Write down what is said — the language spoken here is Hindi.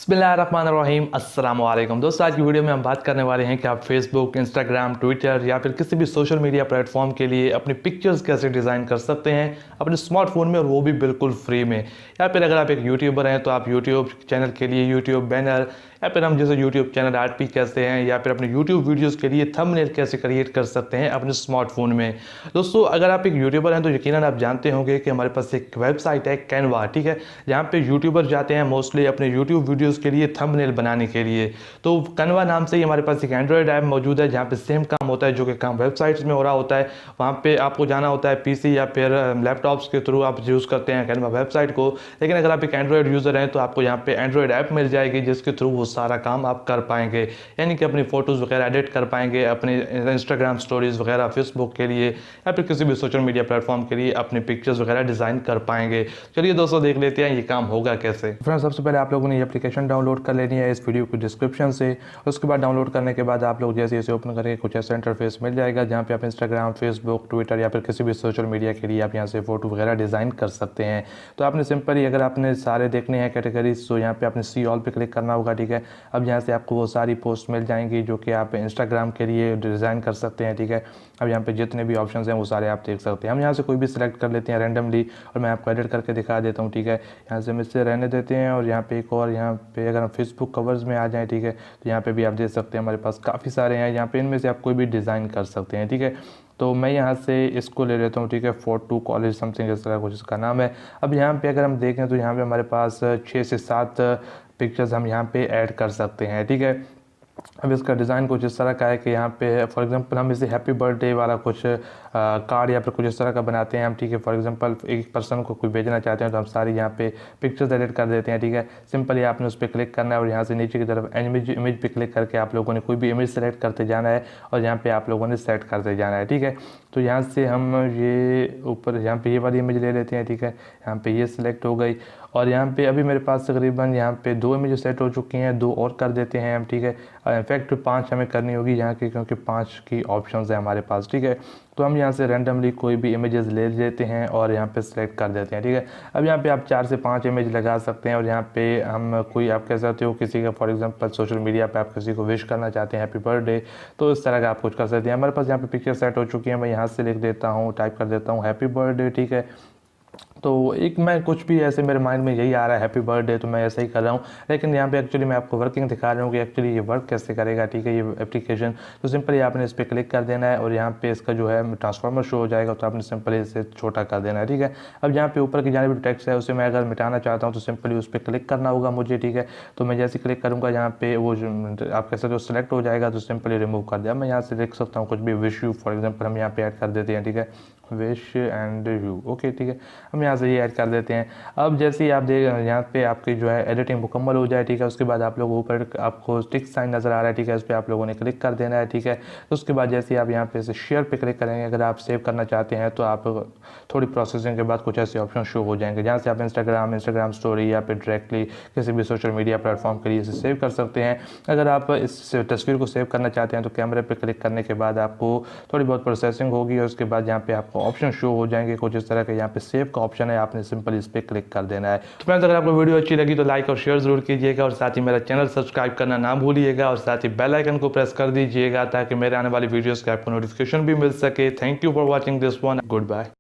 बिस्मिल्लाहिर्रहमानिर्रहीम अस्सलाम वालेकुम दोस्तों। आज की वीडियो में हम बात करने वाले हैं कि आप फेसबुक, इंस्टाग्राम, ट्विटर या फिर किसी भी सोशल मीडिया प्लेटफॉर्म के लिए अपनी पिक्चर्स कैसे डिज़ाइन कर सकते हैं अपने स्मार्टफोन में, और वो भी बिल्कुल फ्री में। या फिर अगर आप एक यूट्यूबर हैं तो आप यूट्यूब चैनल के लिए यूट्यूब बैनर, या फिर हम जैसे यूट्यूब चैनल आर्ट भी कहते हैं, या फिर अपने यूट्यूब वीडियोस के लिए थंबनेल कैसे क्रिएट कर सकते हैं अपने स्मार्टफोन में। दोस्तों अगर आप एक यूट्यूबर हैं तो यकीनन आप जानते होंगे कि हमारे पास एक वेबसाइट है कैनवा, ठीक है, जहाँ पे यूट्यूबर जाते हैं मोस्टली अपने यूट्यूब वीडियोस के लिए थंबनेल बनाने के लिए। तो कैनवा नाम से ही हमारे पास एक एंड्रॉयड ऐप मौजूद है जहाँ पे सेम काम होता है जो कि काम वेबसाइट्स में हो रहा होता है। वहाँ पे आपको जाना होता है पीसी या फिर लैपटॉप्स के थ्रू आप यूज़ करते हैं कैनवा वेबसाइट को। लेकिन अगर आप एक एंड्रॉयड यूज़र हैं तो आपको यहाँ पे एंड्रॉयड ऐप मिल जाएगी जिसके थ्रू वो सारा काम आप कर पाएंगे, यानी कि अपनी फ़ोटोज़ वगैरह एडिट कर पाएंगे, अपने इंस्टाग्राम स्टोरीज़ वगैरह फेसबुक के लिए या फिर किसी भी सोशल मीडिया प्लेटफॉर्म के लिए अपनी पिक्चर्स वगैरह डिज़ाइन कर पाएंगे। चलिए दोस्तों देख लेते हैं ये काम होगा कैसे। फ्रेंड्स सबसे पहले आप लोगों ने ये एप्लीकेशन डाउनलोड कर लेनी है इस वीडियो को डिस्क्रिप्शन से। उसके बाद डाउनलोड करने के बाद आप लोग जैसे इसे ओपन करेंगे कुछ ऐसा इंटरफेस मिल जाएगा जहाँ पे आप इंस्टाग्राम, फेसबुक, ट्विटर या फिर किसी भी सोशल मीडिया के लिए आप यहाँ से फ़ोटो वगैरह डिज़ाइन कर सकते हैं। तो आपने सिंपली अगर आपने सारे देखने हैं कैटेगरीज तो यहाँ पे आपने सी ऑल पे क्लिक करना होगा, ठीक है। अब यहाँ से आपको वो सारी पोस्ट मिल जाएंगी जो कि आप इंस्टाग्राम के लिए डिज़ाइन कर सकते हैं, ठीक है। अब यहाँ पे जितने भी ऑप्शंस हैं वो सारे आप देख सकते हैं। हम यहाँ से कोई भी सिलेक्ट कर लेते हैं रैंडमली और मैं आपको एडिट करके दिखा देता हूँ, ठीक है। यहाँ से हम इससे रहने देते हैं और यहाँ पे एक और, यहाँ पे अगर हम फेसबुक कवर्स में आ जाएँ, ठीक है, तो यहाँ पे भी आप देख सकते हैं हमारे पास काफ़ी सारे हैं। यहाँ पे इनमें से आप कोई भी डिज़ाइन कर सकते हैं, ठीक है। तो मैं यहाँ से इसको ले लेता हूँ, ठीक है, फोटो कॉलेज समथिंग इस तरह कुछ इसका नाम है। अब यहाँ पे अगर हम देखें तो यहाँ पे हमारे पास 6 से 7 पिक्चर्स हम यहाँ पे ऐड कर सकते हैं, ठीक है। अब इसका डिज़ाइन कुछ इस तरह का है कि यहाँ पे फॉर एग्जांपल हम इसे हैप्पी बर्थडे वाला कुछ कार्ड या फिर कुछ इस तरह का बनाते हैं हम, ठीक है। फॉर एग्जांपल एक पर्सन को कोई भेजना चाहते हैं तो हम सारी यहाँ पे पिक्चर्स एडिट कर देते हैं, ठीक है। सिंपली आपने उस पर क्लिक करना है और यहाँ से नीचे की तरफ इमेज पे क्लिक करके आप लोगों ने कोई भी इमेज सेलेक्ट करते जाना है और यहाँ पे आप लोगों ने सेट करते जाना है, ठीक है। तो यहाँ से हम ये ऊपर यहाँ पे ये वाली इमेज ले लेते हैं, ठीक है। यहाँ पे ये सिलेक्ट हो गई और यहाँ पे अभी मेरे पास तकरीबन यहाँ पे 2 इमेज सेट हो चुकी हैं, 2 और कर देते हैं हम, ठीक है। इनफैक्ट 5 हमें करनी होगी यहाँ की, क्योंकि 5 की ऑप्शंस है हमारे पास, ठीक है। तो हम यहाँ से रैंडमली कोई भी इमेजेस ले लेते हैं और यहाँ पे सिलेक्ट कर देते हैं, ठीक है। अब यहाँ पे आप 4 से 5 इमेज लगा सकते हैं और यहाँ पे हम कोई आप कह सकते हो किसी का फॉर एग्जांपल सोशल मीडिया पे आप किसी को विश करना चाहते हैं हैप्पी बर्थडे, तो इस तरह का आप कुछ कर सकते हैं। हमारे पास यहाँ पे पिक्चर सेट हो चुकी है, मैं यहाँ से लिख देता हूँ, टाइप कर देता हूँ हैप्पी बर्थडे, ठीक है। तो एक मैं कुछ भी ऐसे मेरे माइंड में यही आ रहा है हैप्पी बर्थडे, तो मैं ऐसे ही कर रहा हूँ। लेकिन यहाँ पे एक्चुअली मैं आपको वर्किंग दिखा रहा हूँ कि एक्चुअली ये वर्क कैसे करेगा, ठीक है, ये एप्लीकेशन। तो सिंपली आपने इस पर क्लिक कर देना है और यहाँ पे इसका जो है ट्रांसफॉर्मर शो हो जाएगा, तो आपने सिंपली इसे छोटा कर देना है, ठीक है। अब यहाँ पे ऊपर की जाने भी टेक्स्ट है उसे मैं अगर मिटाना चाहता हूँ तो सिंपली उस पर क्लिक करना होगा मुझे, ठीक है। तो मैं जैसे क्लिक करूँगा यहाँ पे वो आप कह सकते हो सेलेक्ट हो जाएगा, तो सिंपली रिमूव कर दिया। मैं यहाँ से लिख सकता हूँ कुछ भी, विश यू फॉर एग्जाम्पल हम यहाँ पे ऐड कर देते हैं, ठीक है, विश एंड यू, ओके, ठीक है। हम यहाँ से ये ऐड कर देते हैं। अब जैसे ही आप देख यहाँ पे आपकी जो है एडिटिंग मुकम्मल हो जाए, ठीक है, उसके बाद आप लोग ऊपर आपको टिक साइन नज़र आ रहा है, ठीक है, उस पर आप लोगों ने क्लिक कर देना है, ठीक है। तो उसके बाद जैसे ही आप यहाँ पे शेयर पे क्लिक करेंगे, अगर आप सेव करना चाहते हैं तो आप थोड़ी प्रोसेसिंग के बाद कुछ ऐसे ऑप्शन शो हो जाएंगे जहाँ से आप इंस्टाग्राम स्टोरी या फिर डायरेक्टली किसी भी सोशल मीडिया प्लेटफॉर्म के लिए इसे सेव कर सकते हैं। अगर आप इस तस्वीर को सेव करना चाहते हैं तो कैमरे पर क्लिक करने के बाद आपको थोड़ी बहुत प्रोसेसिंग होगी और उसके बाद यहाँ पे आपको ऑप्शन शो हो जाएंगे कुछ इस तरह के। यहाँ पे सेव का ऑप्शन है, आपने सिंपल इस पे क्लिक कर देना है। तो फ्रेंड्स अगर आपको वीडियो अच्छी लगी तो लाइक और शेयर जरूर कीजिएगा और साथ ही मेरा चैनल सब्सक्राइब करना ना भूलिएगा और साथ ही बेल आइकन को प्रेस कर दीजिएगा ताकि मेरे आने वाली वीडियोस के आपको नोटिफिकेशन भी मिल सके। Thank you for watching this one, good bye.